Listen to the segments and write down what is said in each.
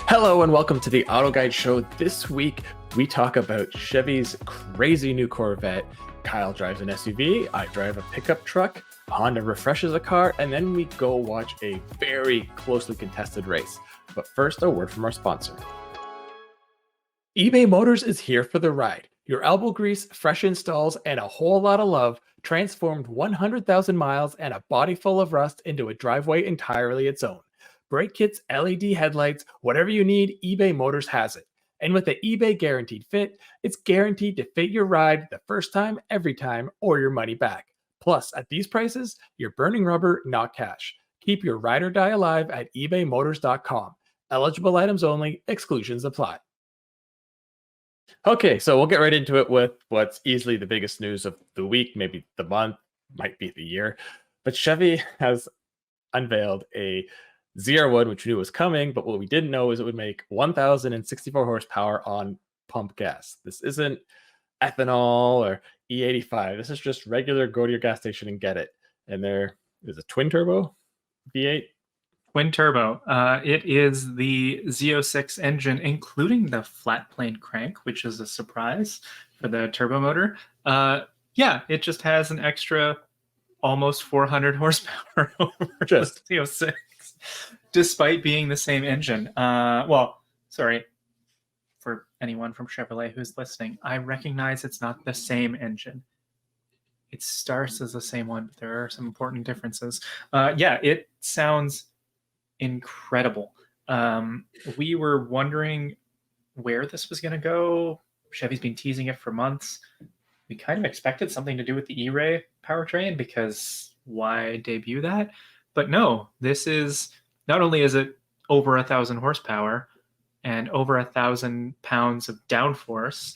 Hello and welcome to the Auto Guide Show. This week we talk about Chevy's crazy new Corvette. Kyle drives an SUV, I drive a pickup truck, Honda refreshes a car, and then we go watch a very closely contested race. But first, a word from our sponsor. eBay Motors is here for the ride. Your elbow grease, fresh installs, and a whole lot of love transformed 100,000 miles and a body full of rust into a driveway entirely its own. Brake kits, LED headlights, whatever you need, eBay Motors has it. And with the eBay Guaranteed Fit, it's guaranteed to fit your ride the first time, every time, or your money back. Plus, at these prices, you're burning rubber, not cash. Keep your ride or die alive at ebaymotors.com. Eligible items only, exclusions apply. Okay, so we'll get right into it with what's easily the biggest news of the week, maybe the month, might be the year. But Chevy has unveiled a ZR1, which we knew was coming, but what we didn't know is it would make 1,064 horsepower on pump gas. This isn't ethanol or E85. This is just regular go to your gas station and get it. And there is a twin turbo V8. Twin turbo. It is the Z06 engine, including the flat plane crank, which is a surprise for the turbo motor. Yeah, it just has an extra almost 400 horsepower over Just the Z06. Despite being the same engine. Well, sorry for anyone from Chevrolet who's listening. I recognize it's not the same engine. It starts as the same one, but there are some important differences. Yeah, it sounds incredible. We were wondering where this was going to go. Chevy's been teasing it for months. We kind of expected something to do with the E-Ray powertrain, because why debut that? But no, this is, not only is it over 1,000 horsepower and over 1,000 pounds of downforce,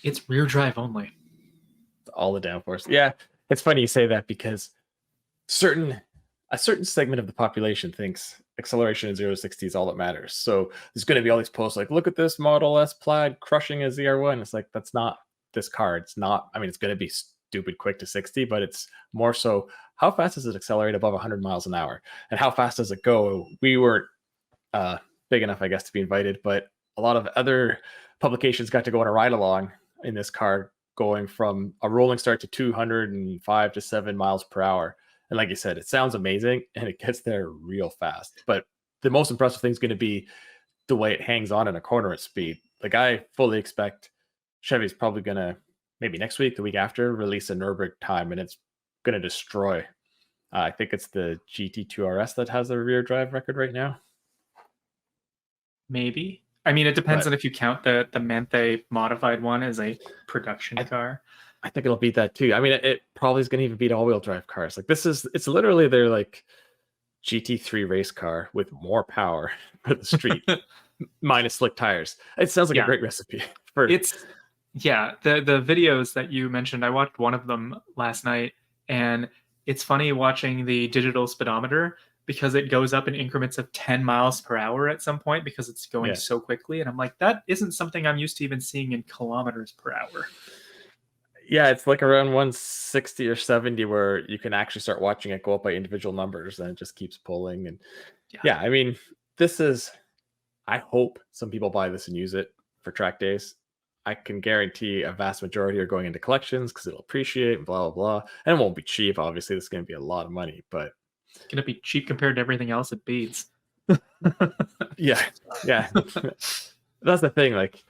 it's rear drive only. All the downforce. Yeah, it's funny you say that, because a certain segment of the population thinks acceleration in 0 to 60 is all that matters. So there's going to be all these posts like, look at this Model S Plaid crushing a ZR1. It's like, that's not this car. It's not, I mean, it's going to be stupid quick to 60, but it's more so, how fast does it accelerate above 100 miles an hour? And how fast does it go? We weren't big enough, I guess, to be invited, but a lot of other publications got to go on a ride along in this car, going from a rolling start to 205 to 7 miles per hour. And like you said, it sounds amazing and it gets there real fast. But the most impressive thing is going to be the way it hangs on in a corner at speed. Like, I fully expect Chevy's probably going to, maybe next week, the week after, release a Nürburgring time, and it's going to destroy. I think it's the GT2 RS that has the rear drive record right now. Maybe. I mean, it depends on if you count the Menthe modified one as a production car. I think it'll beat that too. I mean, it probably is going to even beat all-wheel drive cars. Like, it's literally their like GT3 race car with more power for the street, minus slick tires. It sounds like a great recipe for it's. Yeah, the videos that you mentioned, I watched one of them last night, and it's funny watching the digital speedometer, because it goes up in increments of 10 miles per hour at some point, because it's going so quickly. And I'm like, that isn't something I'm used to even seeing in kilometers per hour. Yeah, it's like around 160 or 70 where you can actually start watching it go up by individual numbers, and it just keeps pulling. And yeah, I mean, this is, I hope some people buy this and use it for track days. I can guarantee a vast majority are going into collections because it'll appreciate and blah, blah, blah. And it won't be cheap. Obviously, this is going to be a lot of money, but it's going to be cheap compared to everything else it beats. yeah. That's the thing. Like,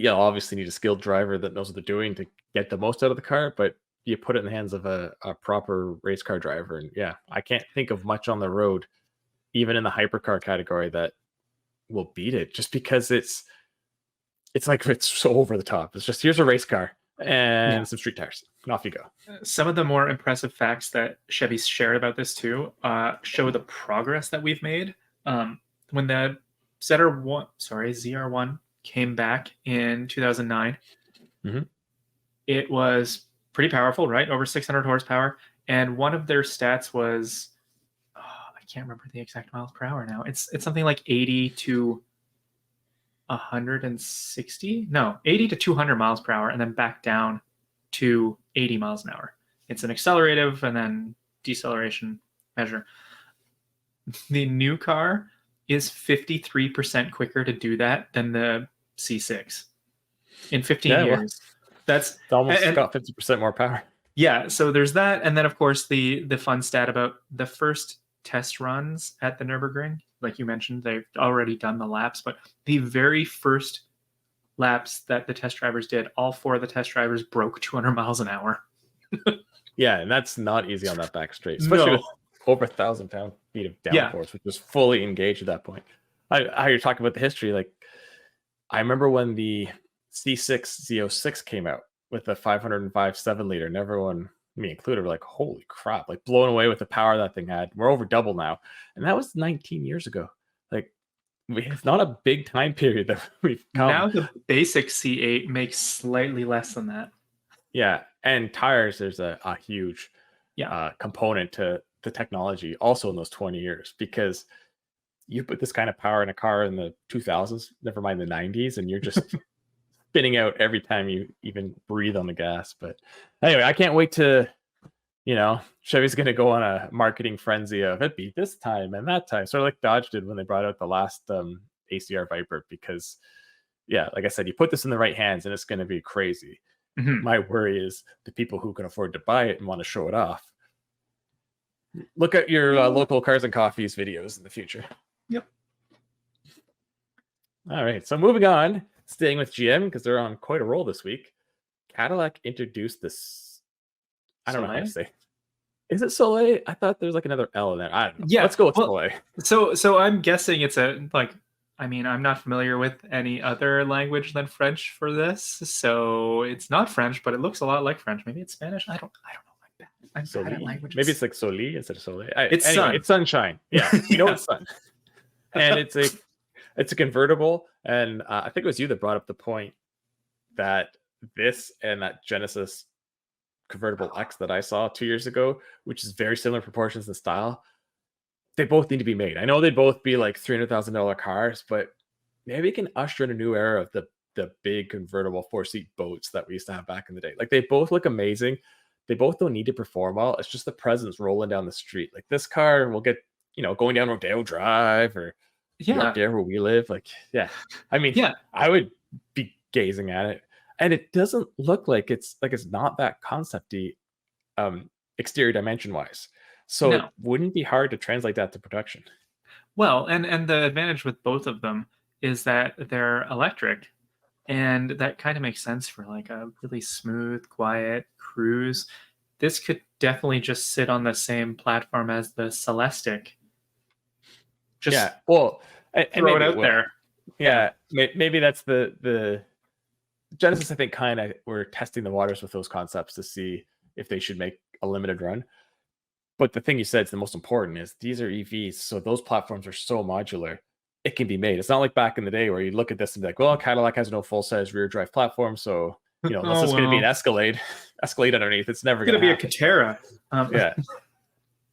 obviously need a skilled driver that knows what they're doing to get the most out of the car, but you put it in the hands of a proper race car driver. And yeah, I can't think of much on the road, even in the hypercar category, that will beat it, just because it's like, it's so over the top. It's just, here's a race car and some street tires, and off you go. Some of the more impressive facts that Chevy's shared about this too show the progress that we've made. When the ZR1 came back in 2009, it was pretty powerful, right? Over 600 horsepower. And one of their stats was, I can't remember the exact miles per hour now. It's something like 80 to 160, no, 80 to 200 miles per hour, and then back down to 80 miles an hour. it's an accelerative and then deceleration measure. The new car is 53% quicker to do that than the C6 in 15 Yeah, well, years. That's it's almost and, got 50% more power. yeah, so there's that, and then of course the fun stat about the first test runs at the Nürburgring, like you mentioned, they've already done the laps, but the very first laps that the test drivers did, all 4 of the test drivers broke 200 miles an hour. Yeah, and that's not easy on that back straight, especially with over 1,000 pound-feet of downforce, which was fully engaged at that point. How you're talking about the history, like I remember when the C6 Z06 came out with the 505 7-liter, and everyone, me included, were like, holy crap, like blown away with the power that thing had. We're over double now. And that was 19 years ago. Like, it's not a big time period that we've come. Now the basic C8 makes slightly less than that. Yeah, and tires, there's a huge component to the technology also in those 20 years, because you put this kind of power in a car in the 2000s, never mind the 90s, and you're just spinning out every time you even breathe on the gas. But anyway, I can't wait to, Chevy's going to go on a marketing frenzy of it beat this time and that time, sort of like Dodge did when they brought out the last ACR Viper, because like I said, you put this in the right hands and it's going to be crazy. Mm-hmm. My worry is the people who can afford to buy it and want to show it off. Look at your local Cars and Coffees videos in the future. Yep. All right, so moving on, staying with GM because they're on quite a roll this week. Cadillac introduced this. I don't know how to say. Is it Sollei? I thought there's like another L in there. I don't know. Yeah, let's go with Sollei. So I'm guessing it's I'm not familiar with any other language than French for this, so it's not French, but it looks a lot like French. Maybe it's Spanish. I don't know. I'm bad at languages. Maybe it's like Soleil instead of Soleil. Sun. It's sunshine. Yeah, it's sun. And it's a convertible. And I think it was you that brought up the point that this and that Genesis convertible X that I saw 2 years ago, which is very similar proportions and style, they both need to be made. I know they'd both be like $300,000 cars, but maybe it can usher in a new era of the big convertible 4-seat boats that we used to have back in the day. Like, they both look amazing. They both don't need to perform well. It's just the presence rolling down the street. Like, this car will get, going down Rodeo Drive or up there where we live. Like, I mean, I would be gazing at it. And it doesn't look like it's not that concept-y exterior dimension wise. So it wouldn't be hard to translate that to production. Well, and the advantage with both of them is that they're electric, and that kind of makes sense for like a really smooth, quiet cruise. This could definitely just sit on the same platform as the Celestiq. Just throw it out there. Yeah, maybe that's the Genesis. I think kind of we're testing the waters with those concepts to see if they should make a limited run. But the thing you said is the most important is these are EVs, so those platforms are so modular. It can be made. It's not like back in the day where you look at this and be like, well, Cadillac has no full-size rear drive platform, so unless it's going to be an Escalade underneath, it's never going to be a Catera.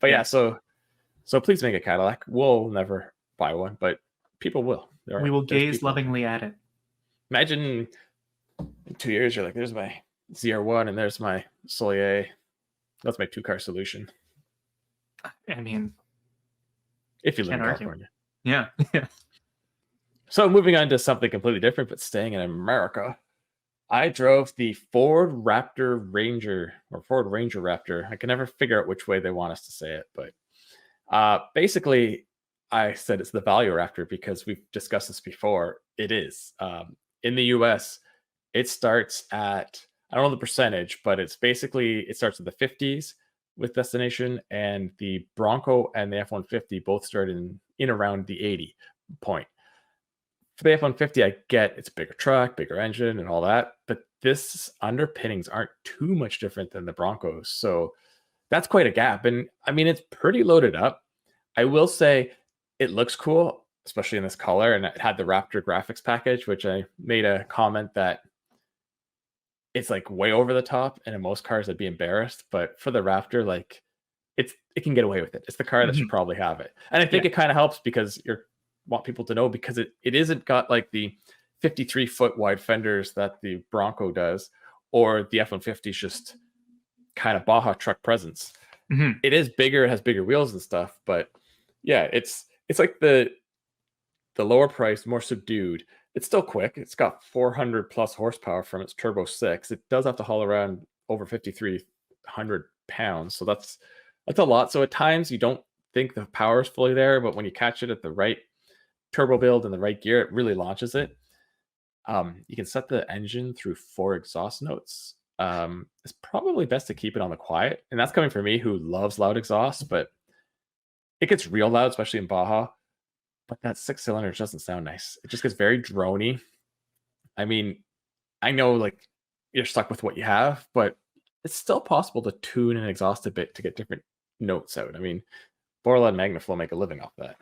But so please make a Cadillac. We'll never buy one, but people will. We will gaze lovingly at it. Imagine in 2 years you're like, there's my ZR1 and there's my Sollei. That's my 2-car solution. I mean, if you live in California. Yeah. So moving on to something completely different, but staying in America, I drove the Ford Raptor Ranger or Ford Ranger Raptor. I can never figure out which way they want us to say it, but basically I said it's the value Raptor because we've discussed this before. It is. In the US, it starts at, I don't know the percentage, but it starts at the 50s with destination, and the Bronco and the F-150 both start in around the 80 point. For the F-150, I get it's a bigger truck, bigger engine, and all that, but this underpinnings aren't too much different than the Broncos, so that's quite a gap. And I mean, it's pretty loaded up. I will say it looks cool, especially in this color, and it had the Raptor graphics package, which I made a comment that it's like way over the top, and in most cars I'd be embarrassed, but for the Raptor, like it can get away with it. It's the car that should probably have it. And I think it kind of helps because you want people to know, because it isn't got like the 53-foot wide fenders that the Bronco does, or the F-150 is just kind of Baja truck presence. Mhm. It is bigger, it has bigger wheels and stuff, but yeah, it's like the lower price, more subdued. It's still quick. It's got 400 plus horsepower from its turbo 6. It does have to haul around over 5,300 pounds, so that's a lot. So at times you don't think the power is fully there, but when you catch it at the right turbo build and the right gear, it really launches it. You can set the engine through 4 exhaust notes. It's probably best to keep it on the quiet, and that's coming from me who loves loud exhaust, but it gets real loud, especially in Baja. But that 6-cylinder doesn't sound nice. It just gets very drony. I mean, I know like you're stuck with what you have, but it's still possible to tune and exhaust a bit to get different notes out. I mean, Borla and Magnaflow make a living off that.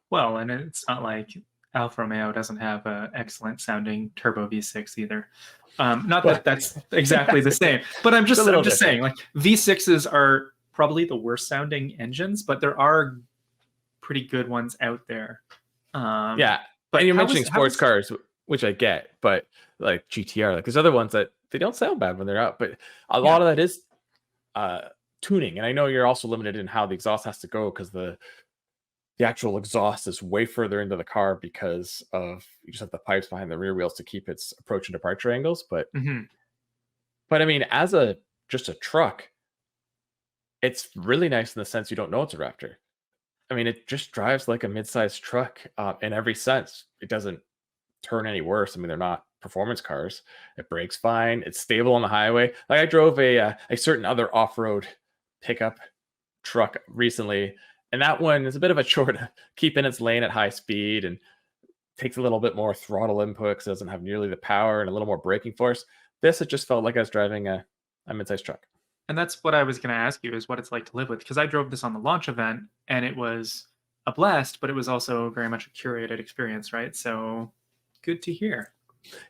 Well, and it's not like Alfa Romeo doesn't have an excellent sounding turbo V6 either. Not Well, that that's exactly the same, but I'm just saying, like V6s are probably the worst sounding engines, but there are pretty good ones out there. Yeah, but and you're how mentioning is- how sports is- cars, which I get, but like GTR, like there's other ones that they don't sound bad when they're out, but a lot of that is tuning. And I know you're also limited in how the exhaust has to go because the actual exhaust is way further into the car because of you just have the pipes behind the rear wheels to keep its approach and departure angles. But Mhm. I mean, as just a truck, it's really nice in the sense you don't know it's a Raptor. I mean, it just drives like a mid-sized truck in every sense. It doesn't turn any worse. I mean, they're not performance cars. It brakes fine. It's stable on the highway. Like I drove a certain other off-road pickup truck recently, and that one is a bit of a chore to keep in its lane at high speed and takes a little bit more throttle input because it doesn't have nearly the power and a little more braking force. This, it just felt like I was driving a mid-sized truck. And that's what I was going to ask you is what it's like to live with. Because I drove this on the launch event and it was a blast, but it was also very much a curated experience, right? So good to hear.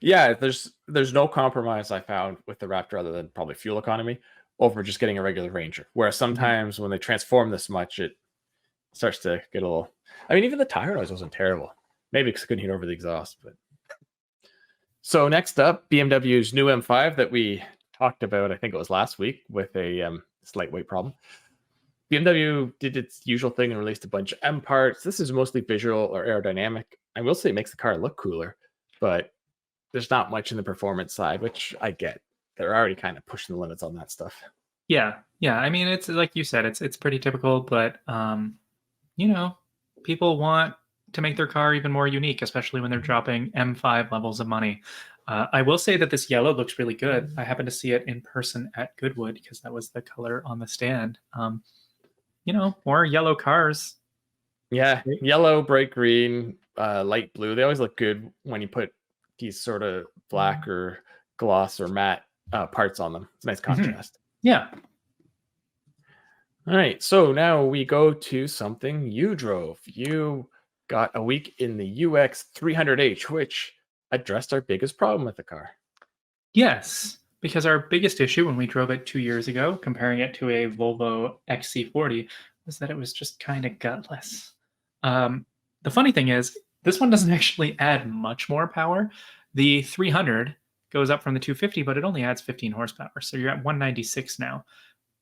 Yeah, there's no compromise I found with the Raptor other than probably fuel economy over just getting a regular Ranger. Whereas sometimes when they transform this much, it starts to get a little. I mean, even the tire noise wasn't terrible. Maybe because I couldn't hear over the exhaust. But so next up, BMW's new M5 that we talked about, I think it was last week, with a slight weight problem. BMW did its usual thing and released a bunch of M parts. This is mostly visual or aerodynamic. I will say it makes the car look cooler, but there's not much in the performance side, which I get. They're already kind of pushing the limits on that stuff. Yeah. I mean, it's like you said, it's pretty typical, but you know, people want to make their car even more unique, especially when they're dropping M5 levels of money. I will say that this yellow looks really good. I happened to see it in person at Goodwood because that was the color on the stand. More yellow cars. Yeah, yellow, bright green, light blue. They always look good when you put these sort of black or gloss or matte parts on them. It's a nice contrast. Yeah. All right, so now we go to something you drove. You got a week in the UX 300H, which addressed our biggest problem with the car. Yes, because our biggest issue when we drove it 2 years ago, comparing it to a Volvo XC40, was that it was just kind of gutless. The funny thing is, this one doesn't actually add much more power. The 300 goes up from the 250, but it only adds 15 horsepower. So you're at 196 now.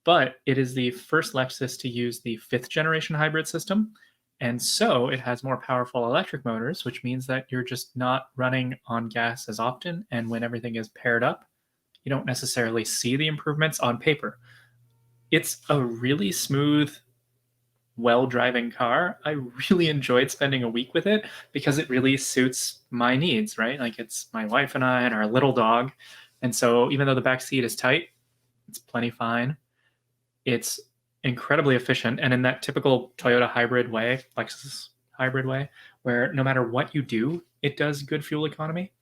But it is the first Lexus to use the 5th generation hybrid system. And so it has more powerful electric motors, which means that you're just not running on gas as often. And when everything is paired up, you don't necessarily see the improvements on paper. It's a really smooth, well-driving car. I really enjoyed spending a week with it because it really suits my needs, right? Like it's my wife and I and our little dog. And so even though the back seat is tight, it's plenty fine. It's incredibly efficient. And in that typical Toyota hybrid way, Lexus hybrid way, where no matter what you do, it does good fuel economy.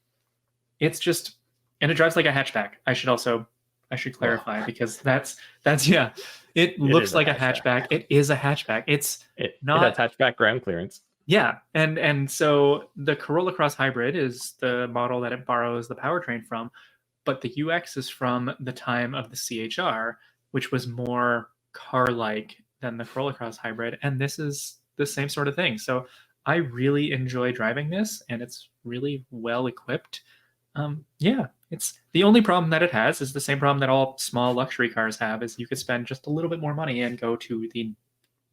It's just, and it drives like a hatchback. I should clarify because that's yeah. It looks like a hatchback. It is a hatchback. It has hatchback ground clearance. Yeah, and so the Corolla Cross Hybrid is the model that it borrows the powertrain from, but the UX is from the time of the CHR, which was more car-like than the Corolla Cross Hybrid, and this is the same sort of thing. So I really enjoy driving this, and it's really well equipped. Yeah, it's the only problem that it has is the same problem that all small luxury cars have, is you could spend just a little bit more money and go to the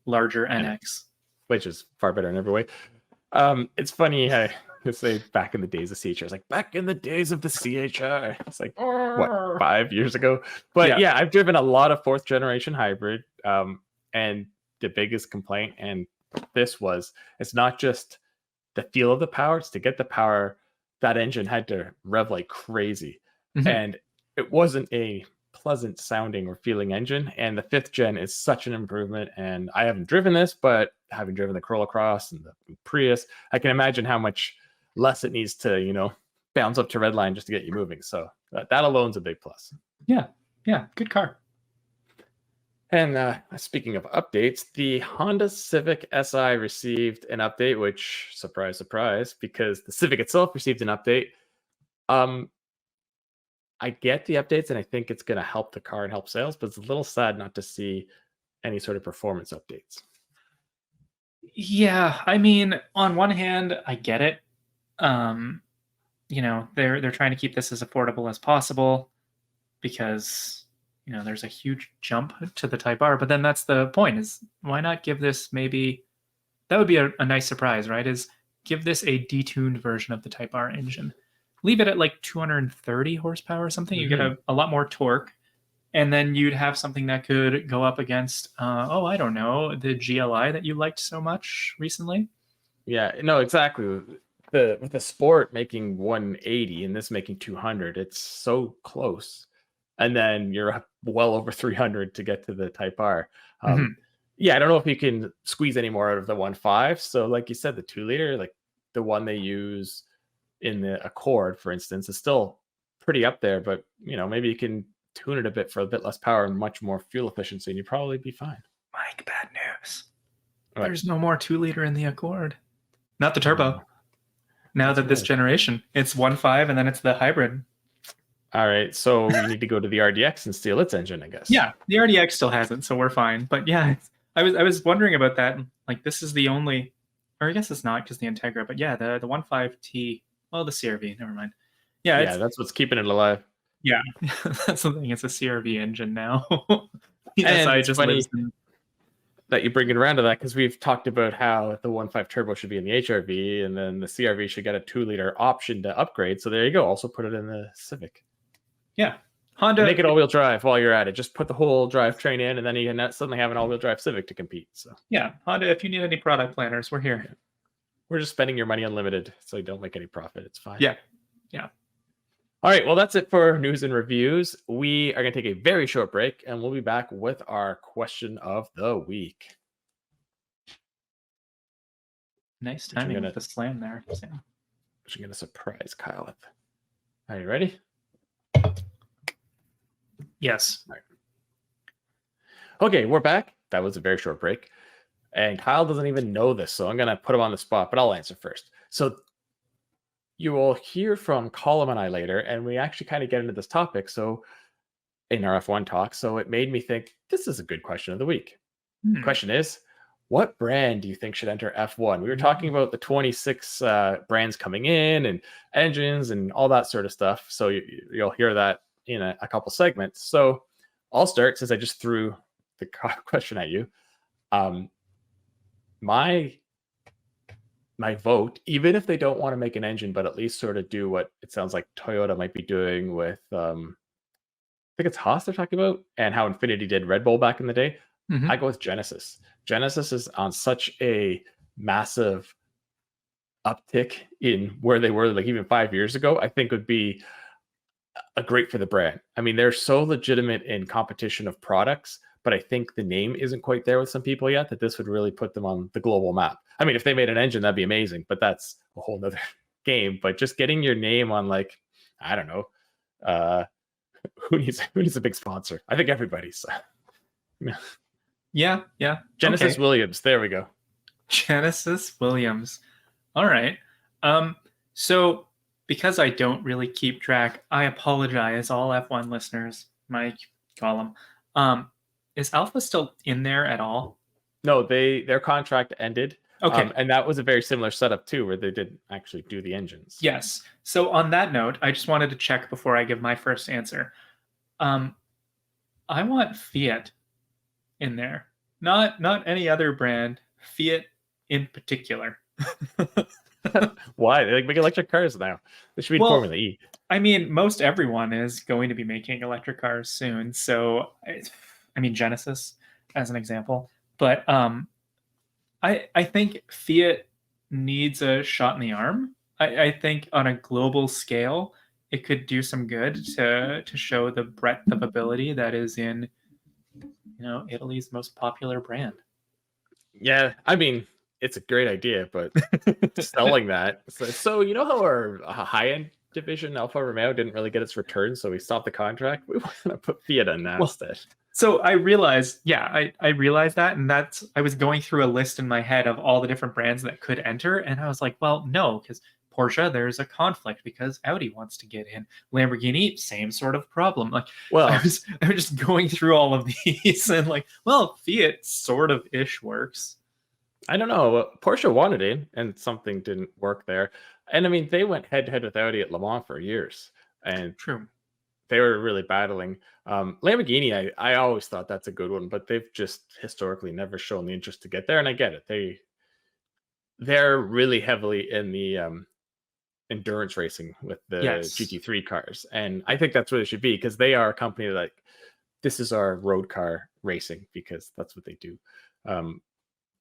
larger NX. Which is far better in every way. It's funny how you say back in the days of CHR. It's like back in the days of the CHR. It's like what, 5 years ago? But yeah, I've driven a lot of fourth generation hybrid. And the biggest complaint, and this was, it's not just the feel of the power, it's to get the power. That engine had to rev like crazy. Mhm. And it wasn't a pleasant sounding or feeling engine. And the fifth gen is such an improvement. And I haven't driven this, but having driven the Corolla Cross and the Prius, I can imagine how much less it needs to, bounce up to redline just to get you moving. So that alone's a big plus. Yeah, good car. And speaking of updates, the Honda Civic Si received an update, which, surprise, surprise, because the Civic itself received an update. I get the updates, and I think it's going to help the car and help sales, but it's a little sad not to see any sort of performance updates. Yeah, I mean, on one hand, I get it. They're trying to keep this as affordable as possible because there's a huge jump to the Type R. But then that's the point: is why not give this maybe? That would be a nice surprise, right? Is give this a detuned version of the Type R engine. Leave it at like 230 horsepower or something. You get a lot more torque. And then you'd have something that could go up against, I don't know, the GLI that you liked so much recently. Yeah, no, exactly. With the Sport making 180 and this making 200, it's so close. And then you're well over 300 to get to the Type R. Yeah, I don't know if you can squeeze any more out of the 1.5. So like you said, the 2-liter, like the one they use in the Accord, for instance, is still pretty up there. But, maybe you can tune it a bit for a bit less power and much more fuel efficiency, and you'd probably be fine. Mike, bad news. Right. There's no more 2-liter in the Accord. Not the turbo. Now that this generation, it's 1.5 and then it's the hybrid. All right, so you need to go to the RDX and steal its engine, I guess. Yeah, the RDX still hasn't, so we're fine. But yeah, I was wondering about that. Like, this is the only, or I guess it's not because the Integra. But yeah, the 1.5T. Well, the CRV. Never mind. Yeah, that's what's keeping it alive. Yeah, that's the thing. It's a CRV engine now. And it's funny that you bring it around to that, because we've talked about how the 1.5 turbo should be in the HRV, and then the CRV should get a 2-liter option to upgrade. So there you go. Also put it in the Civic. Yeah, Honda, make it all-wheel drive while you're at it. Just put the whole drivetrain in, and then you can suddenly have an all-wheel drive Civic to compete. So yeah, Honda, if you need any product planners, we're here. We're just spending your money unlimited, so you don't make any profit. It's fine. Yeah. All right, well, that's it for news and reviews. We are going to take a very short break, and we'll be back with our question of the week. Nice timing with the slam there, Sam. Which I'm going to surprise Kyle with. Are you ready? Yes. All right. Okay, we're back. That was a very short break. And Kyle doesn't even know this, so I'm going to put him on the spot, but I'll answer first. So you will hear from Colin and I later, and we actually kind of get into this topic in our F1 talk. So it made me think, this is a good question of the week. The question is, what brand do you think should enter F1? We were talking about the 26 brands coming in and engines and all that sort of stuff. So you'll hear that in a couple segments. So I'll start, since I just threw the question at you. My vote, even if they don't want to make an engine, but at least sort of do what it sounds like Toyota might be doing with, I think it's Haas they're talking about, and how Infinity did Red Bull back in the day. I go with Genesis. Genesis is on such a massive uptick in where they were, like even 5 years ago. I think would be a great for the brand. I mean, they're so legitimate in competition of products, but I think the name isn't quite there with some people yet, that this would really put them on the global map. I mean, if they made an engine, that'd be amazing, but that's a whole nother game. But just getting your name on, like, I don't know, who needs a big sponsor? I think everybody's. Yeah. Genesis Williams. There we go. Genesis Williams. All right. So because I don't really keep track, I apologize, all F1 listeners. Mike, call them. Is Alpha still in there at all? No, their contract ended. Okay. And that was a very similar setup too, where they did actually do the engines. Yes. So on that note, I just wanted to check before I give my first answer. I want Fiat in there, not any other brand. Fiat in particular. Why? They like make electric cars now. They should be in Formula E. I mean, most everyone is going to be making electric cars soon. So, I mean, Genesis as an example. But I think Fiat needs a shot in the arm. I think on a global scale, it could do some good to show the breadth of ability that is in, Italy's most popular brand. Yeah, I mean, it's a great idea, but selling that. So you know how our high-end division, Alfa Romeo, didn't really get its return, so we stopped the contract? We want to put Fiat on that instead. So I realized, I realized that, and I was going through a list in my head of all the different brands that could enter, and I was like, well, no, because Porsche, there's a conflict because Audi wants to get in. Lamborghini, same sort of problem. Like, well, I was just going through all of these and like, well, Fiat sort of ish works. I don't know. Porsche wanted in, and something didn't work there. And I mean, they went head to head with Audi at Le Mans for years, and true, they were really battling. Lamborghini, I always thought that's a good one, but they've just historically never shown the interest to get there. And I get it; they're really heavily in the endurance racing with the GT3 cars, and I think that's where they should be, because they are a company like, this is our road car racing, because that's what they do.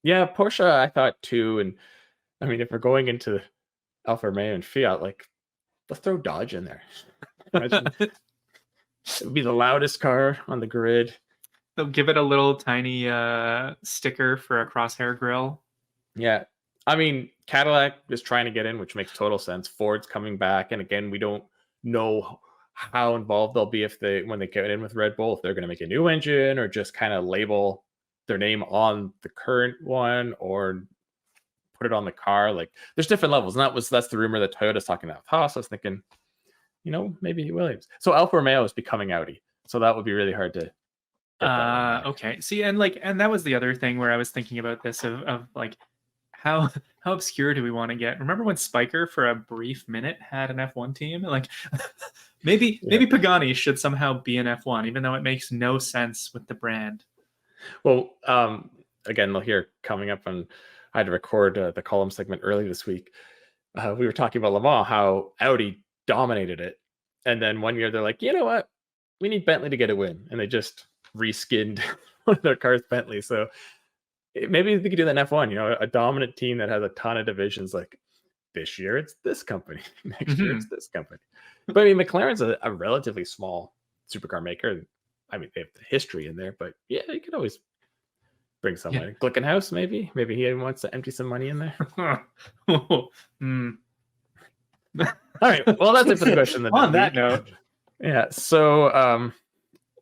Yeah, Porsche, I thought too. And I mean, if we're going into Alfa Romeo and Fiat, like, let's throw Dodge in there. It would be the loudest car on the grid. They'll give it a little tiny sticker for a crosshair grille. Yeah. I mean, Cadillac is trying to get in, which makes total sense. Ford's coming back. And again, we don't know how involved they'll be when they get in with Red Bull, if they're going to make a new engine or just kind of label their name on the current one or put it on the car. Like, there's different levels, and that's the rumor that Toyota's talking about. Haas, I was thinking, maybe Williams. So Alfa Romeo is becoming Audi, so that would be really hard to okay. See, and that was the other thing where I was thinking about this of like, how obscure do we want to get? Remember when Spiker for a brief minute had an F1 team? Like, maybe Pagani should somehow be an F1, even though it makes no sense with the brand. Well, again, they'll hear coming up on, I had to record the column segment early this week. We were talking about Le Mans, how Audi dominated it. And then one year they're like, you know what? We need Bentley to get a win. And they just reskinned one of their cars, Bentley. So maybe they could do that in F1, a dominant team that has a ton of divisions. Like, this year it's this company, next year it's this company. But I mean, McLaren's a relatively small supercar maker. I mean, they have the history in there, but yeah, you could always bring someone. Yeah. Glickenhaus, maybe he wants to empty some money in there. All right, well, that's it for the question. On that note, yeah. So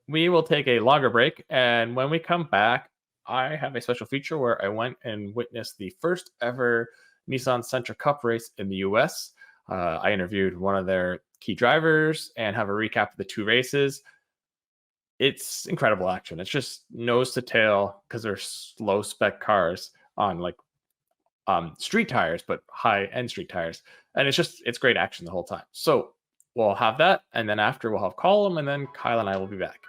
we will take a longer break, and when we come back, I have a special feature where I went and witnessed the first ever Nissan Sentra Cup race in the U.S. I interviewed one of their key drivers and have a recap of the two races. It's incredible action. It's just nose to tail, because they're low spec cars on like street tires, but high end street tires. And it's great action the whole time. So we'll have that. And then after we'll have column, and then Kyle and I will be back.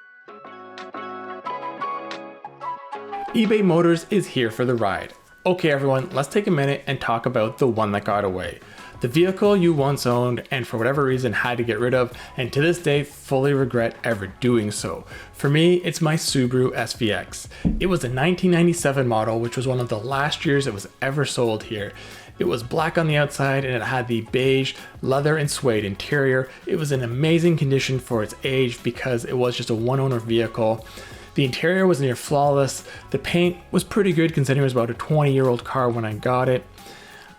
eBay Motors is here for the ride. Okay, everyone, let's take a minute and talk about the one that got away. The vehicle you once owned and for whatever reason had to get rid of, and to this day fully regret ever doing so. For me, it's my Subaru SVX. It was a 1997 model, which was one of the last years it was ever sold here. It was black on the outside and it had the beige leather and suede interior. It was in amazing condition for its age because it was just a one-owner vehicle. The interior was near flawless. The paint was pretty good considering it was about a 20-year-old car when I got it.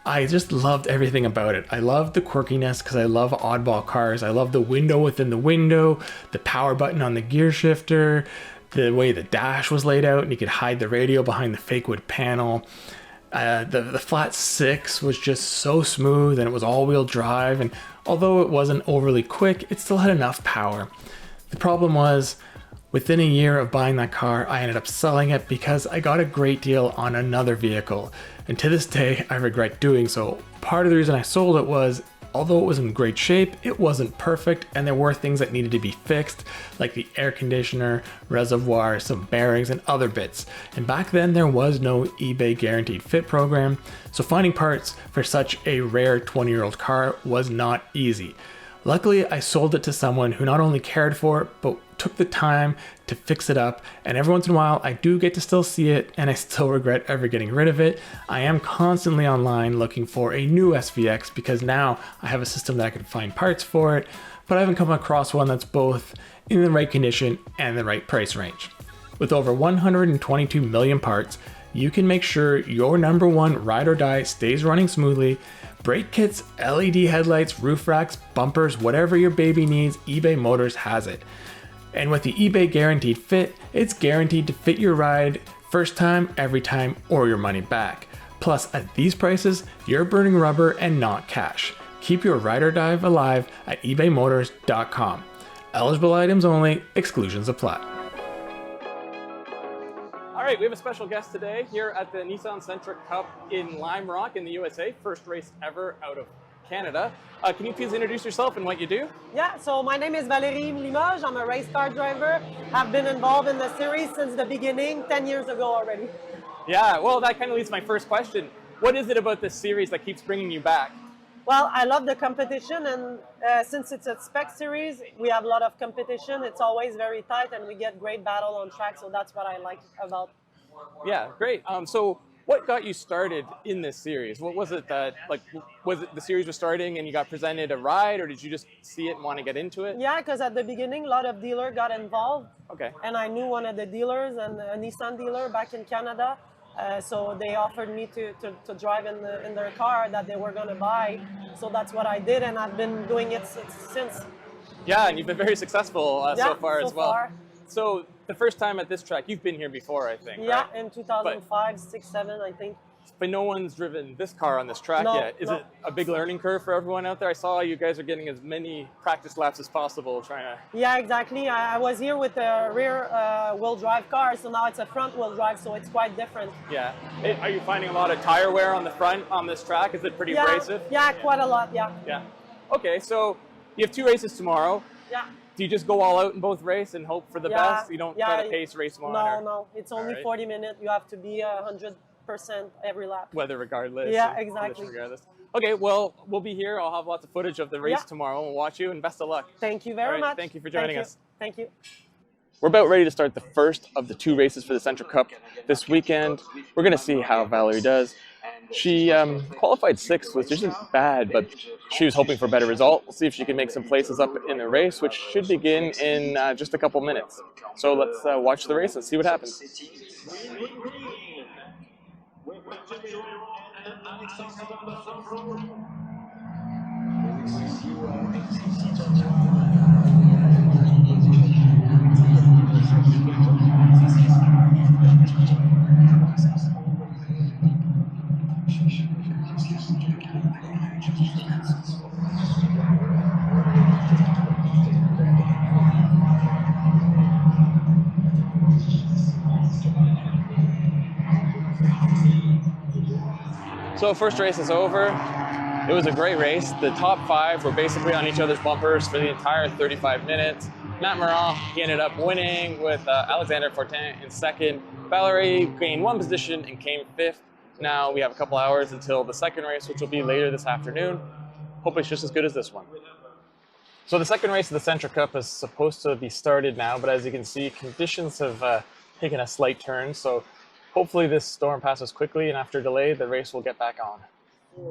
I just loved everything about it. I loved the quirkiness because I love oddball cars. I love the window within the window, the power button on the gear shifter, the way the dash was laid out and you could hide the radio behind the fake wood panel. The flat six was just so smooth, and it was all-wheel drive, and although it wasn't overly quick, it still had enough power. The problem was, Within a year of buying that car, I ended up selling it because I got a great deal on another vehicle. And to this day, I regret doing so. Part of the reason I sold it was, although it was in great shape, it wasn't perfect and there were things that needed to be fixed, like the air conditioner, reservoir, some bearings, and other bits. And back then there was no eBay guaranteed fit program, so finding parts for such a rare 20-year-old car was not easy. Luckily, I sold it to someone who not only cared for it, but took the time to fix it up, and every once in a while I do get to still see it, and I still regret ever getting rid of it. I am constantly online looking for a new SVX because now I have a system that I can find parts for it, but I haven't come across one that's both in the right condition and the right price range. With over 122 million parts, you can make sure your number one ride or die stays running smoothly. Brake kits, LED headlights, roof racks, bumpers, whatever your baby needs, eBay Motors has it. And with the eBay Guaranteed Fit, it's guaranteed to fit your ride first time, every time, or your money back. Plus, at these prices, you're burning rubber and not cash. Keep your ride or die alive at ebaymotors.com. Eligible items only, exclusions apply. All right, we have a special guest today here at the Nissan Sentra Cup in Lime Rock in the USA. First race ever out of Canada. Can you please introduce yourself and what you do? Yeah, so my name is Valérie Limoges. I'm a race car driver. I've been involved in the series since the beginning, 10 years ago already. Yeah, well, that kind of leads to my first question. What is it about this series that keeps bringing you back? Well, I love the competition, and since it's a spec series, we have a lot of competition. It's always very tight, and we get great battle on track, so that's what I like about. Yeah, great. So what got you started in this series? What was it that, like, was it the series was starting and you got presented a ride, or did you just see it and want to get into it? Yeah, because at the beginning, a lot of dealers got involved. Okay. And I knew one of the dealers, and a Nissan dealer back in Canada. So they offered me to drive in their car that they were going to buy. So that's what I did, and I've been doing it since. Yeah, and you've been very successful so far as well. So the first time at this track, you've been here before, I think. Yeah, right? in 2005, 6, 7, I think. But no one's driven this car on this track yet. Is it a big learning curve for everyone out there? I saw you guys are getting as many practice laps as possible trying to... Yeah, exactly. I was here with a rear wheel drive car, so now it's a front wheel drive, so it's quite different. Yeah. Are you finding a lot of tire wear on the front on this track? Is it pretty abrasive? Yeah, quite a lot, yeah. Yeah. Okay, so you have 2 races tomorrow. Yeah. Do you just go all out in both races and hope for the best? You don't try to pace race one? No. It's only 40 minutes. You have to be 100% every lap. Weather regardless. Yeah, exactly. Regardless. Okay, well, we'll be here. I'll have lots of footage of the race tomorrow. We'll watch you, and best of luck. Thank you very much. Thank you for joining us. Thank you. We're about ready to start the first of the 2 races for the Sentra Cup this weekend. We're going to see how Valerie does. She qualified 6th, which isn't bad, but she was hoping for a better result. We'll see if she can make some places up in the race, which should begin in just a couple minutes. So let's watch the race and see what happens. So first race is over. It was a great race. The top 5 were basically on each other's bumpers for the entire 35 minutes. Matt Morin, he ended up winning with Alexander Fortin in 2nd. Valerie gained 1 position and came 5th. Now we have a couple hours until the 2nd race, which will be later this afternoon. Hopefully it's just as good as this one. So the 2nd race of the Sentra Cup is supposed to be started now, but as you can see, conditions have taken a slight turn. So hopefully this storm passes quickly, and after delay, the race will get back on.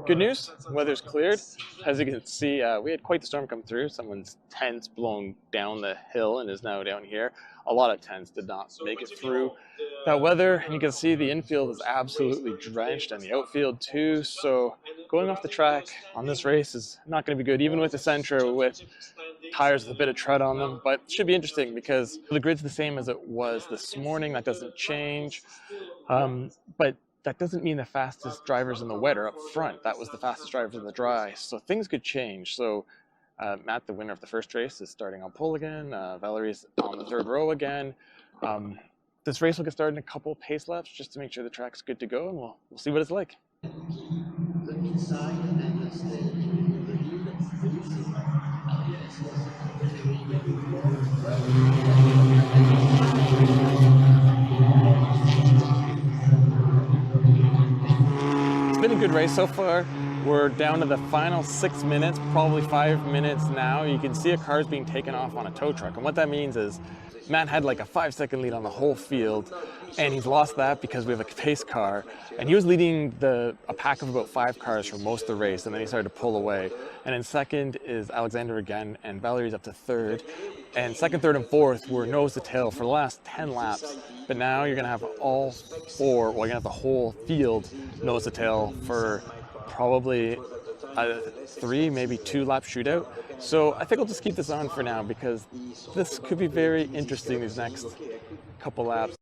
Good news, weather's cleared. As you can see, we had quite the storm come through. Someone's tent's blown down the hill and is now down here. A lot of tents did not make it through that weather, and you can see the infield is absolutely drenched and the outfield too. So going off the track on this race is not going to be good, even with the Sentra with tires with a bit of tread on them. But it should be interesting because the grid's the same as it was this morning. That doesn't change. But that doesn't mean the fastest drivers in the wet are up front. That was the fastest drivers in the dry. So things could change. So Matt, the winner of the first race, is starting on pole again. Valerie's on the third row again. This race will get started in a couple pace laps just to make sure the track's good to go, and we'll see what it's like. It's been a good race so far. We're down to the final 6 minutes, probably 5 minutes now. You can see a car's being taken off on a tow truck. And what that means is Matt had like a 5-second lead on the whole field, and he's lost that because we have a pace car. And he was leading a pack of about 5 cars for most of the race, and then he started to pull away. And in second is Alexander again, and Valerie's up to third. And second, third, and fourth were nose to tail for the last 10 laps. But now you're gonna have all 4, well, you're gonna have the whole field nose to tail for probably a 3, maybe 2 lap shootout. So I think we'll just keep this on for now because this could be very interesting these next couple laps.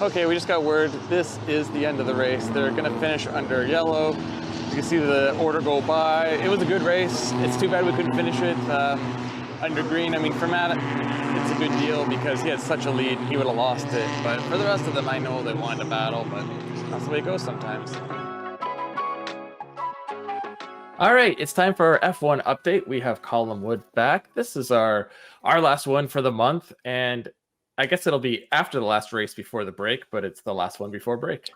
Okay, we just got word this is the end of the race. They're gonna finish under yellow. You can see the order go by. It was a good race. It's too bad we couldn't finish it under green. I mean, for Matt, it's a good deal because he had such a lead, he would have lost it. But for the rest of them, I know they wanted to battle, but that's the way it goes sometimes. All right, it's time for our F1 update. We have Colin Wood back. This is our last one for the month, and I guess it'll be after the last race before the break, but it's the last one before break.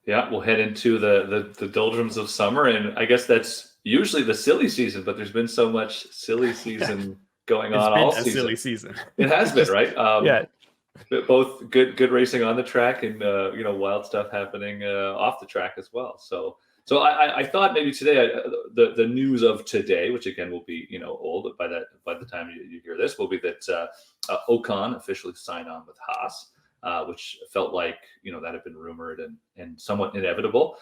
Yeah, we'll head into the doldrums of summer, and I guess that's usually the silly season, but there's been so much silly season going on all season. Silly season. It has been, right? Yeah. Both good racing on the track and wild stuff happening off the track as well. So I thought maybe today the news of today, which again will be old by the time you hear this, will be that Ocon officially signed on with Haas. Which felt like that had been rumored and somewhat inevitable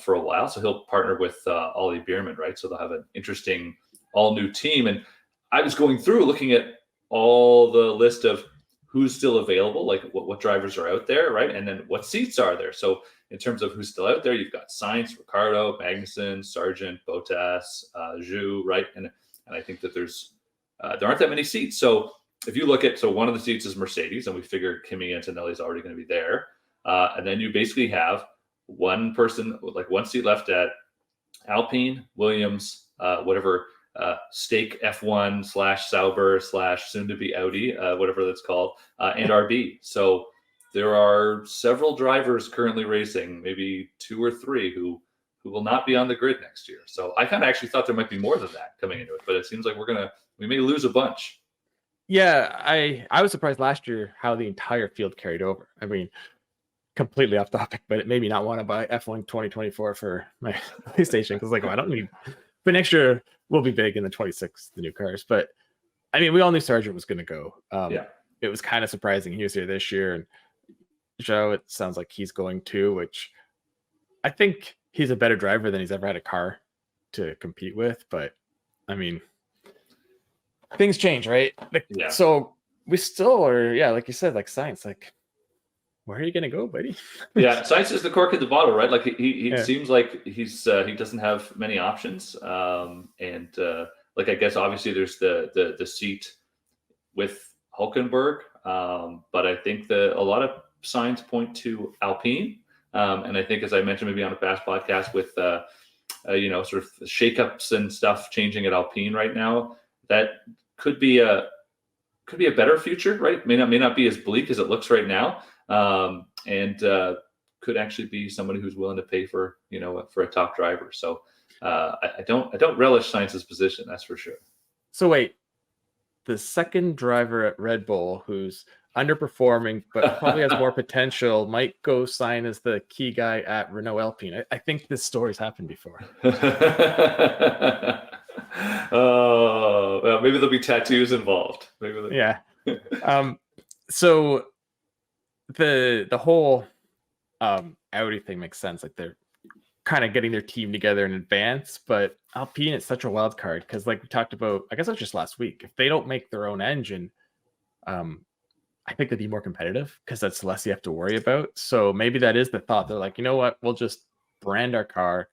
for a while. So he'll partner with Ollie Bierman, right? So they'll have an interesting all new team. And I was going through looking at all the list of who's still available, like what drivers are out there, right? And then what seats are there. So in terms of who's still out there, you've got Sainz, Ricciardo, Magnussen, Sargent, Bottas, Zhu, right? And I think that there aren't that many seats. So if you look at, one of the seats is Mercedes, and we figure Kimi Antonelli is already going to be there. And then you basically have one person, like one seat left at Alpine, Williams, whatever, stake F1 / Sauber / soon to be Audi, whatever that's called, and RB. So there are several drivers currently racing, maybe 2 or 3 who will not be on the grid next year. So I kind of actually thought there might be more than that coming into it, but it seems like we may lose a bunch. Yeah, I was surprised last year how the entire field carried over. I mean, completely off topic, but it made me not want to buy F1 2024 for my PlayStation because I don't need. But next year will be big in the 26, the new cars. But I mean, we all knew Sargent was going to go. It was kind of surprising he was here this year, and Joe, it sounds like he's going too, which I think he's a better driver than he's ever had a car to compete with. But I mean, things change, right? Yeah. So we still are, like you said, like Sainz, like, where are you gonna go, buddy? Yeah, Sainz is the cork in the bottle, right? Like he seems like he doesn't have many options, and I guess obviously there's the seat with Hulkenberg, but I think a lot of signs point to Alpine, and I think, as I mentioned maybe on a past podcast, with sort of the shakeups and stuff changing at Alpine right now, that could be a better future, right? May not be as bleak as it looks right now, and could actually be somebody who's willing to pay for a top driver. So I don't relish Sainz's position, that's for sure. So wait, the second driver at Red Bull who's underperforming but probably has more potential might go sign as the key guy at Renault Alpine. I think this story's happened before. Oh, well, maybe there'll be tattoos involved. Yeah. So the whole Audi thing makes sense. Like they're kind of getting their team together in advance, but Alpine is such a wild card because, like we talked about, I guess it was just last week, if they don't make their own engine, I think they'd be more competitive because that's less you have to worry about. So maybe that is the thought. They're like, you know what, we'll just brand our car,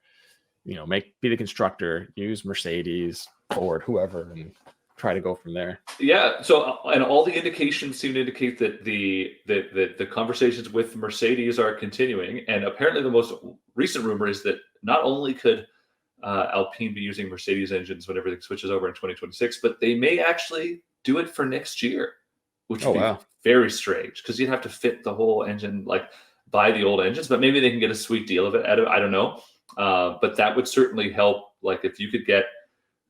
be the constructor, use Mercedes, Ford, whoever, and try to go from there. Yeah. So, and all the indications seem to indicate that the conversations with Mercedes are continuing. And apparently, the most recent rumor is that not only could Alpine be using Mercedes engines when everything switches over in 2026, but they may actually do it for next year, which would be very strange because you'd have to fit the whole engine, like buy the old engines. But maybe they can get a sweet deal of it out of it. I don't know. But that would certainly help. Like if you could get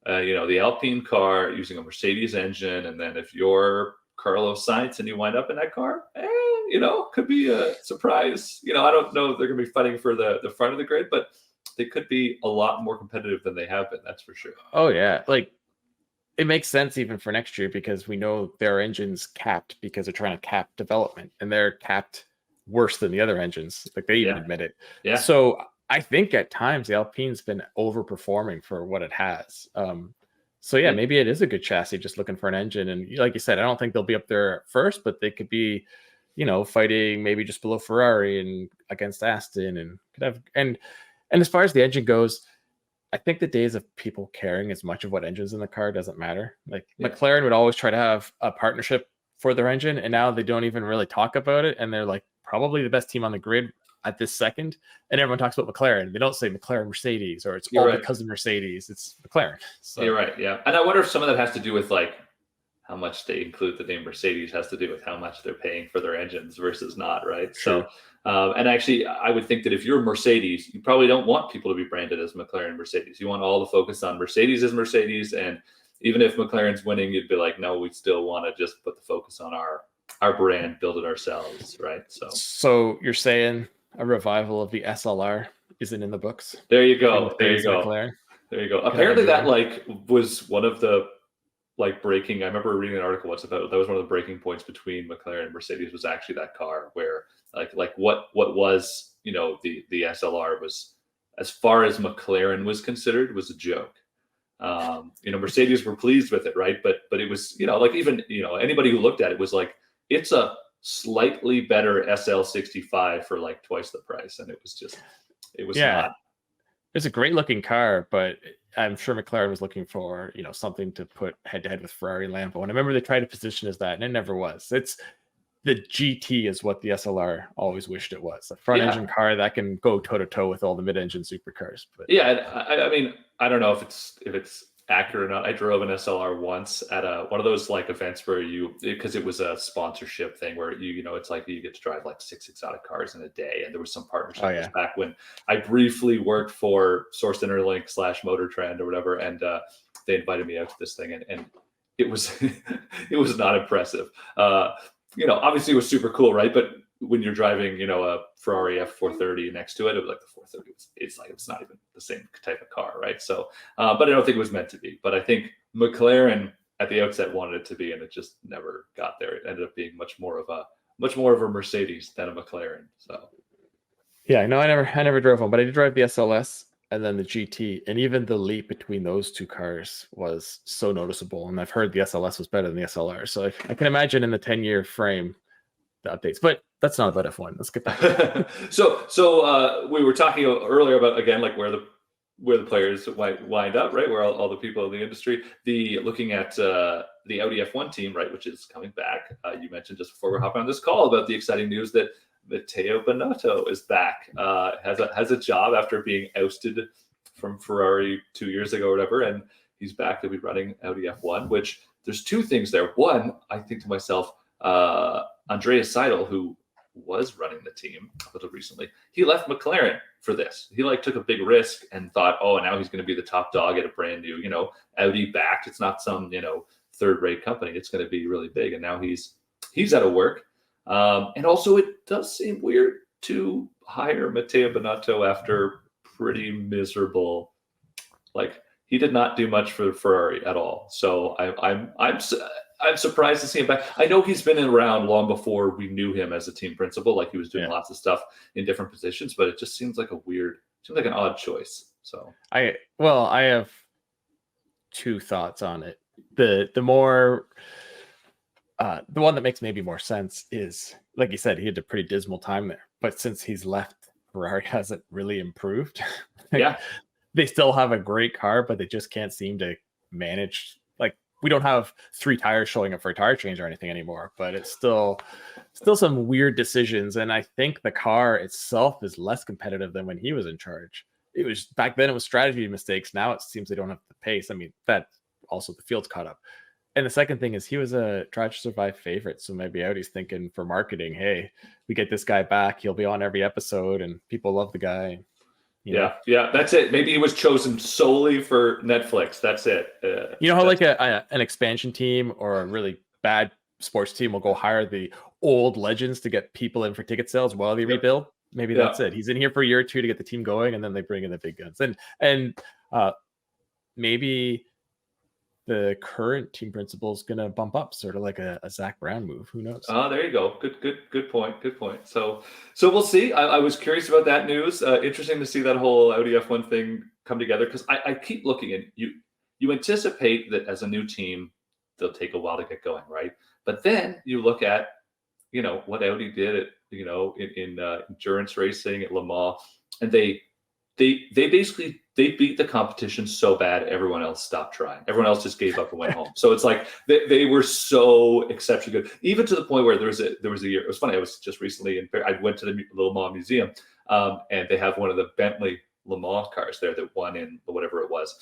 the Alpine car using a Mercedes engine, and then if you're Carlos Sainz and you wind up in that car, could be a surprise. I don't know if they're going to be fighting for the front of the grid, but they could be a lot more competitive than they have been. That's for sure. Oh yeah, like it makes sense even for next year because we know their engine's capped because they're trying to cap development, and they're capped worse than the other engines. Like they even admit it. Yeah. So I think at times the Alpine's been overperforming for what it has. So yeah, maybe it is a good chassis, just looking for an engine. And like you said, I don't think they'll be up there first, but they could be, fighting maybe just below Ferrari and against Aston, and could have. And as far as the engine goes, I think the days of people caring as much of what engine's in the car doesn't matter. Like McLaren would always try to have a partnership for their engine, and now they don't even really talk about it. And they're like probably the best team on the grid at this second, and everyone talks about McLaren. They don't say McLaren Mercedes, or it's because of Mercedes. It's McLaren. So you're right. Yeah. And I wonder if some of that has to do with like how much they include the name Mercedes has to do with how much they're paying for their engines versus not. Right. True. So, and actually I would think that if you're Mercedes, you probably don't want people to be branded as McLaren Mercedes. You want all the focus on Mercedes as Mercedes. And even if McLaren's winning, you'd be like, no, we still want to just put the focus on our brand, build it ourselves. Right. So you're saying a revival of the SLR isn't in the books? There you go. McLaren. There you go. Apparently that was one of the breaking. I remember reading an article once about that was one of the breaking points between McLaren and Mercedes was actually that car where like what was the SLR was, as far as McLaren was considered, was a joke. Mercedes were pleased with it, right? But it was even anybody who looked at it was like, it's a slightly better SL65 for like twice the price, and it was not. It's a great looking car, but I'm sure McLaren was looking for something to put head to head with Ferrari and Lambo, and I remember they tried to position as that, and it never was. It's the GT is what the SLR always wished it was, a front engine car that can go toe to toe with all the mid engine supercars. But I mean, I don't know if it's accurate or not. I drove an SLR once at one of those like events where because it was a sponsorship thing where it's like you get to drive like 6 exotic cars in a day, and there was some partnership back when I briefly worked for Source Interlink / Motor Trend or whatever, and they invited me out to this thing, and it was it was not impressive. Obviously it was super cool, right? But when you're driving, a Ferrari F430 next to it, it was like the 430. It's not even the same type of car, right? So, but I don't think it was meant to be. But I think McLaren at the outset wanted it to be, and it just never got there. It ended up being much more of a Mercedes than a McLaren. So, yeah, no, I never drove one, but I did drive the SLS and then the GT, and even the leap between those two cars was so noticeable. And I've heard the SLS was better than the SLR, so I can imagine in the 10-year frame the updates. But that's not about F1. Let's get back. So we were talking earlier about, again, like where the players wind up, right? Where all the people in the industry, looking at the Audi F1 team, right, which is coming back. You mentioned just before we're hopping on this call about the exciting news that Matteo Binotto is back, has a job after being ousted from Ferrari 2 years ago or whatever, and he's back to be running Audi F1, which there's two things there. One, I think to myself, Andreas Seidel, who was running the team a little recently, he left McLaren for this. He took a big risk and thought, oh, now he's going to be the top dog at a brand new, Audi backed. It's not some, third-rate company. It's going to be really big. And now he's out of work. And also it does seem weird to hire Matteo Binotto after pretty miserable, he did not do much for Ferrari at all. So I'm surprised to see him back. I know he's been around long before we knew him as a team principal. He was doing lots of stuff in different positions, but it just seems like an odd choice. So I have two thoughts on it. The one that makes maybe more sense is, like you said, he had a pretty dismal time there, but since he's left, Ferrari hasn't really improved. they still have a great car, but they just can't seem to manage. Like, we don't have 3 tires showing up for a tire change or anything anymore, but it's still some weird decisions. And I think the car itself is less competitive than when he was in charge. It was back then, it was strategy mistakes. Now it seems they don't have the pace. I mean, that also the field's caught up. And the second thing is he was a Drive to Survive favorite. So maybe Audi's thinking for marketing, hey, we get this guy back. He'll be on every episode and people love the guy. You know? Yeah, that's it. Maybe he was chosen solely for Netflix. That's it. You know how like an expansion team or a really bad sports team will go hire the old legends to get people in for ticket sales while they rebuild? Maybe that's it. He's in here for a year or two to get the team going, and then they bring in the big guns. And maybe the current team principal is going to bump up, sort of like a Zach Brown move. Who knows? Oh, there you go. Good point. So we'll see. I was curious about that news. Interesting to see that whole Audi F1 thing come together, because I keep looking at you anticipate that as a new team, they'll take a while to get going, right? But then you look at, what Audi did at, in endurance racing at Le Mans, and they basically beat the competition so bad everyone else stopped trying. Everyone else just gave up and went home. So it's like they were so exceptionally good, even to the point where there was a year. It was funny. I was just recently I went to the Le Mans Museum, and they have one of the Bentley Le Mans cars there that won in whatever it was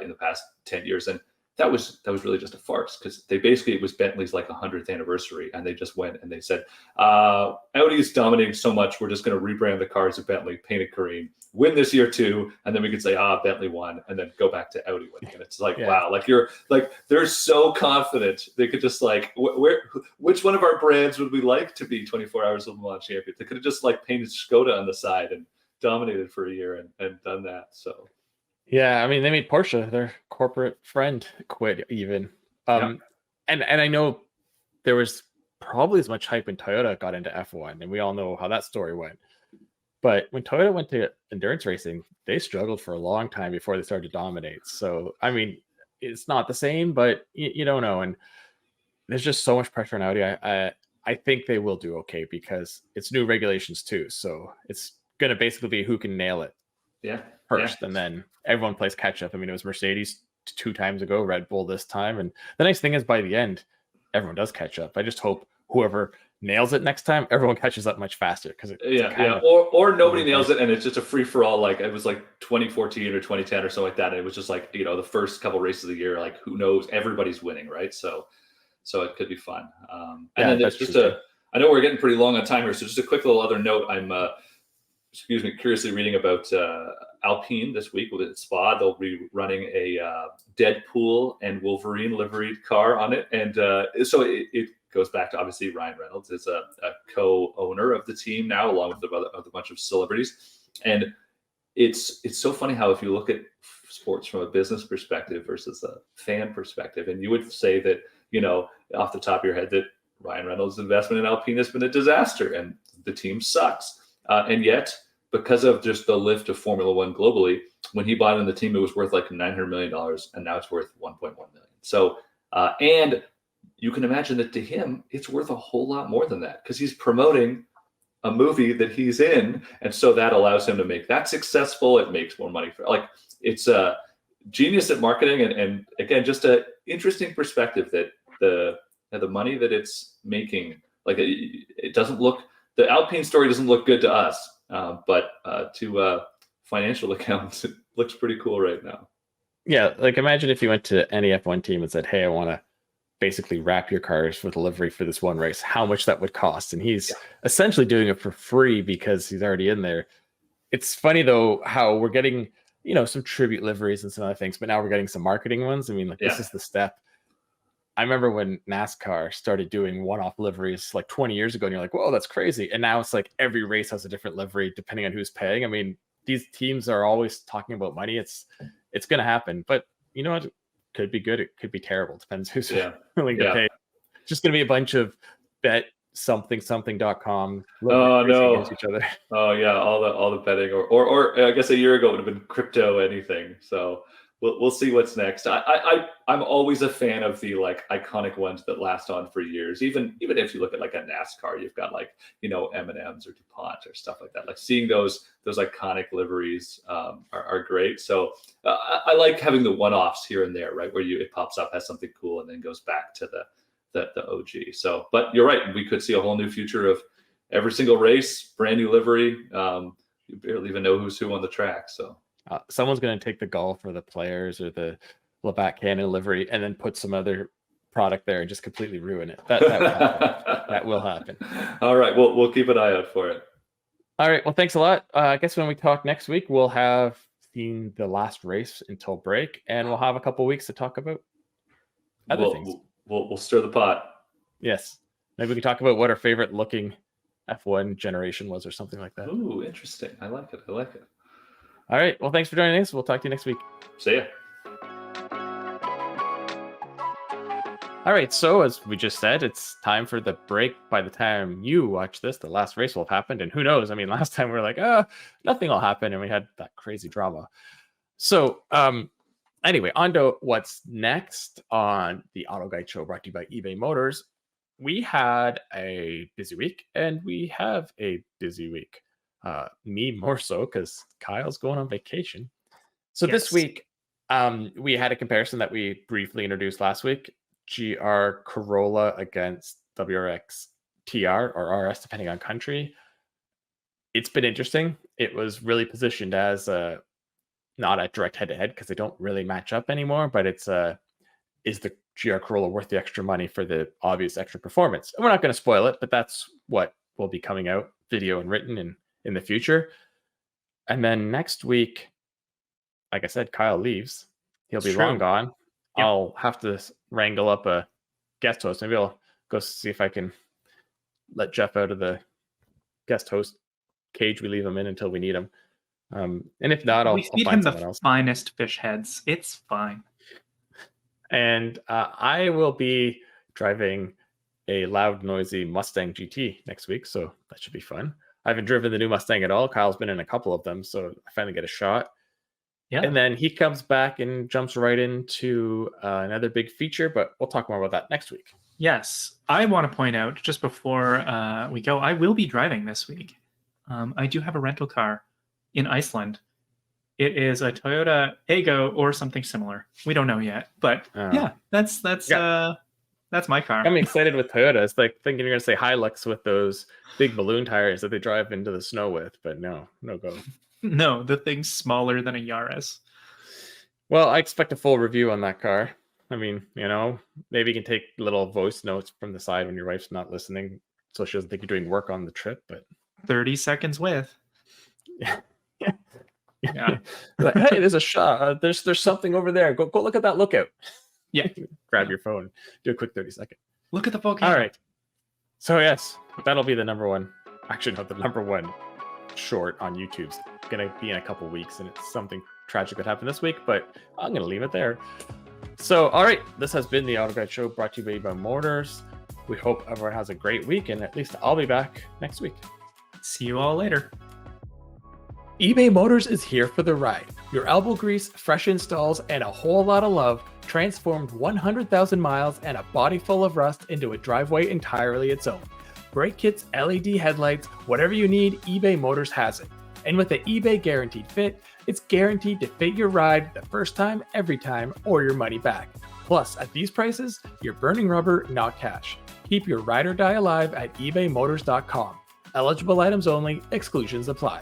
in the past 10 years, and that was really just a farce, because it was Bentley's like 100th anniversary, and they just went and they said, Audi is dominating so much, we're just going to rebrand the cars of Bentley, paint it green, win this year too, and then we could say, Bentley won, and then go back to Audi winning. And it's like, wow, like they're so confident they could just like, which one of our brands would we like to be 24 Hours of Le Mans champion? They could have just like painted Skoda on the side and dominated for a year and done that. So. Yeah, I mean, they made Porsche, their corporate friend, quit even. And I know there was probably as much hype when Toyota got into F1, and we all know how that story went. But when Toyota went to endurance racing, they struggled for a long time before they started to dominate. So, I mean, it's not the same, but you don't know. And there's just so much pressure on Audi. I think they will do okay, because it's new regulations too. So it's going to basically be who can nail it first, and then everyone plays catch up. I mean, it was Mercedes 2 times ago, Red Bull this time, and the nice thing is by the end, everyone does catch up. I just hope whoever nails it next time, everyone catches up much faster, because or nobody nails it, and it's just a free for all. Like it was like 2014 or 2010 or something like that, and it was just like the first couple races of the year, like who knows, everybody's winning, right? So it could be fun. And then there's just I know we're getting pretty long on time here, so just a quick little other note. I'm curiously reading about Alpine this week with Spa. They'll be running a Deadpool and Wolverine liveried car on it, and so it goes back to, obviously, Ryan Reynolds is a co-owner of the team now, along with a bunch of celebrities. And it's so funny how, if you look at sports from a business perspective versus a fan perspective, and you would say that, off the top of your head, that Ryan Reynolds' investment in Alpine has been a disaster and the team sucks. And yet, because of just the lift of Formula One globally, when he bought in the team, it was worth like $900 million, and now it's worth $1.1 million. So, and you can imagine that to him, it's worth a whole lot more than that, because he's promoting a movie that he's in, and so that allows him to make that successful. It makes more money it's a genius at marketing, and again, just an interesting perspective that the money that it's making, like it doesn't look. The Alpine story doesn't look good to us, but to financial accounts, it looks pretty cool right now. Yeah, like imagine if you went to any F1 team and said, hey, I want to basically wrap your cars with a livery for this one race, how much that would cost. And he's essentially doing it for free because he's already in there. It's funny, though, how we're getting, some tribute liveries and some other things, but now we're getting some marketing ones. I mean, this is the step. I remember when NASCAR started doing one-off liveries like 20 years ago, and you're like, whoa, that's crazy. And now it's like every race has a different livery depending on who's paying. I mean, these teams are always talking about money. It's going to happen. But you know what? It could be good. It could be terrible. Depends who's willing to pay. It's just going to be a bunch of bet something.com. Oh, no. Against each other. Oh, yeah. All the betting. Or I guess a year ago it would have been crypto anything. So we'll see what's next. I'm always a fan of the like iconic ones that last on for years. Even if you look at like a NASCAR, you've got like M&Ms or DuPont or stuff like that. Like seeing those iconic liveries are great. So I like having the one-offs here and there, right, where it pops up, has something cool, and then goes back to the OG. So, but you're right, we could see a whole new future of every single race, brand new livery. You barely even know who's who on the track. So. Someone's going to take the Golf or the Players or the Labatt Cannon livery and then put some other product there and just completely ruin it. That will happen. That will happen. All right. We'll keep an eye out for it. All right. Well, thanks a lot. I guess when we talk next week, we'll have seen the last race until break, and we'll have a couple weeks to talk about other things. We'll stir the pot. Yes. Maybe we can talk about what our favorite looking F1 generation was or something like that. Ooh, interesting. I like it. All right. Well, thanks for joining us. We'll talk to you next week. See ya. All right. So as we just said, it's time for the break. By the time you watch this, the last race will have happened. And who knows? I mean, last time we were like, nothing will happen. And we had that crazy drama. So anyway, on to what's next on the Auto Guide Show brought to you by eBay Motors. We had a busy week and we have a busy week. Me more so because Kyle's going on vacation. So this week, we had a comparison that we briefly introduced last week. GR Corolla against WRX TR or RS, depending on country. It's been interesting. It was really positioned as not a direct head-to-head because they don't really match up anymore, but it's is the GR Corolla worth the extra money for the obvious extra performance? And we're not going to spoil it, but that's what will be coming out, video and written in the future. And then next week, like I said, Kyle leaves. He'll be long gone. Yep. I'll have to wrangle up a guest host. Maybe I'll go see if I can let Jeff out of the guest host cage we leave him in until we need him. And if not, I'll feed find him someone the else. finest fish heads. It's fine. And I will be driving a loud, noisy Mustang GT next week, so that should be fun. I haven't driven the new Mustang at all. Kyle's been in a couple of them, so I finally get a shot. Yeah. And then he comes back and jumps right into another big feature, but we'll talk more about that next week. Yes. I want to point out, just before we go, I will be driving this week. I do have a rental car in Iceland. It is a Toyota Aygo or something similar. We don't know yet, but that's my car. I'm excited with Toyota. It's like thinking you're going to say Hilux with those big balloon tires that they drive into the snow with, but no go. No, the thing's smaller than a Yaris. Well, I expect a full review on that car. I mean, maybe you can take little voice notes from the side when your wife's not listening, so she doesn't think you're doing work on the trip. But 30 seconds with. Yeah. Like, hey, there's a shot. There's something over there. Go look at that lookout. Yeah. Grab your phone. Do a quick 30-second. Look at the volcano. All right. So yes, that'll be the number one. Actually, not the number one short on YouTube's gonna be in a couple weeks, and it's something tragic that happened this week, but I'm gonna leave it there. So all right, this has been the Auto Guide Show brought to you by Motors. We hope everyone has a great week, and at least I'll be back next week. See you all later. eBay Motors is here for the ride. Your elbow grease, fresh installs, and a whole lot of love transformed 100,000 miles and a body full of rust into a driveway entirely its own. Brake kits, LED headlights, whatever you need, eBay Motors has it. And with the eBay Guaranteed Fit, it's guaranteed to fit your ride the first time, every time, or your money back. Plus, at these prices, you're burning rubber, not cash. Keep your ride or die alive at ebaymotors.com. Eligible items only, exclusions apply.